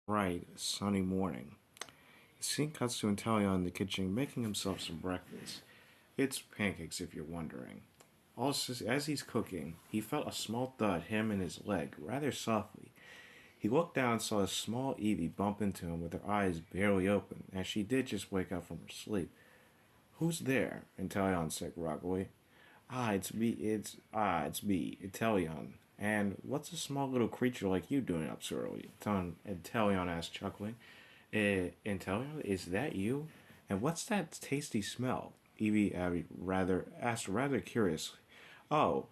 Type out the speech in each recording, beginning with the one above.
Bright, sunny morning. The scene cuts to Intelion in the kitchen making himself some breakfast. It's pancakes, if you're wondering. Also, as he's cooking, he felt a small thud hit him in his leg rather softly. He looked down and saw a small Eevee bump into him with her eyes barely open, as she did just wake up from her sleep. Who's there? Intelion said groggily. It's me, Intelion. And what's a small little creature like you doing up so early? Intelion asked, chuckling. Intelion, is that you? And what's that tasty smell? Asked rather curiously. Oh,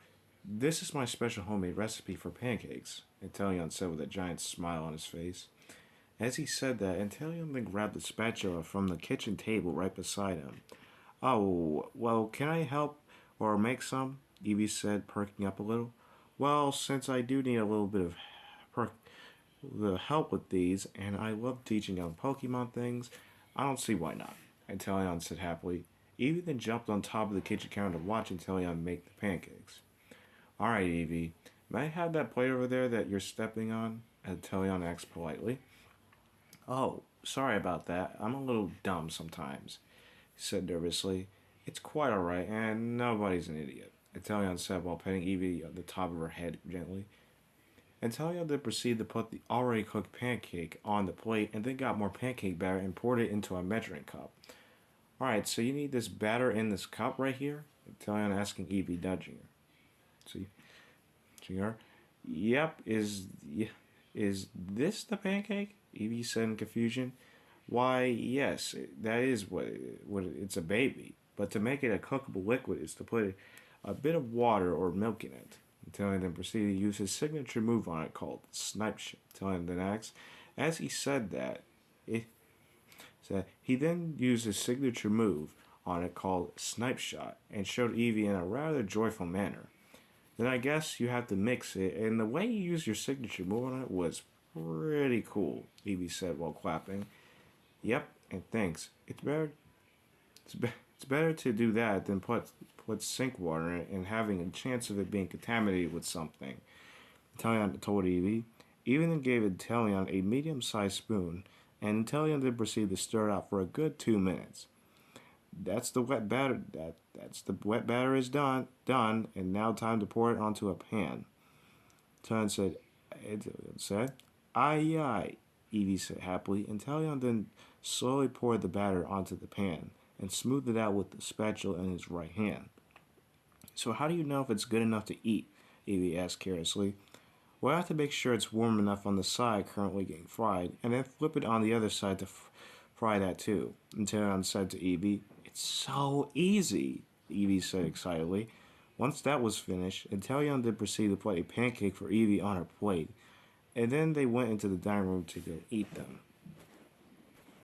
this is my special homemade recipe for pancakes, Intelion said with a giant smile on his face. As he said that, Intelion then grabbed the spatula from the kitchen table right beside him. Oh, well, can I help or make some? Eevee said, perking up a little. Well, since I do need a little bit of the help with these, and I love teaching young Pokemon things, I don't see why not, Inteleon said happily. Eevee then jumped on top of the kitchen counter to watch Inteleon make the pancakes. Alright, Eevee, may I have that plate over there that you're stepping on? Inteleon asked politely. Oh, sorry about that. I'm a little dumb sometimes, he said nervously. It's quite alright, and nobody's an idiot, Inteleon said while petting Eevee on the top of her head gently. Antonio then proceeded to put the already cooked pancake on the plate and then got more pancake batter and poured it into a measuring cup. Alright, so you need this batter in this cup right here? Antonio asking Eevee, nudging her. See? Nudging her. Yep, is this the pancake? Eevee said in confusion. Why, yes, that is what it's a baby. But to make it a cookable liquid is to put a bit of water or milk in it. Italian then proceeded to use his signature move on it called Snipe Shot. Italian then asked, as he said that, he then used his signature move on it called Snipe Shot and showed Eevee in a rather joyful manner. Then I guess you have to mix it, and the way you used your signature move on it was pretty cool, Eevee said while clapping. Yep, and thanks. It's better to do that than put sink water in it and having a chance of it being contaminated with something. Italian told Eevee. Eevee then gave Italian a medium-sized spoon, and Italian then proceeded to stir it out for a good 2 minutes. That's the wet batter. That's the wet batter is done, and now time to pour it onto a pan. Italian said, aye aye. Eevee said happily, and Italian then slowly poured the batter onto the pan and smoothed it out with the spatula in his right hand. So how do you know if it's good enough to eat? Eevee asked curiously. Well, I have to make sure it's warm enough on the side currently getting fried, and then flip it on the other side to fry that too. Intelion said to Eevee. It's so easy, Eevee said excitedly. Once that was finished, Intelion then proceeded to put a pancake for Eevee on her plate, and then they went into the dining room to go eat them.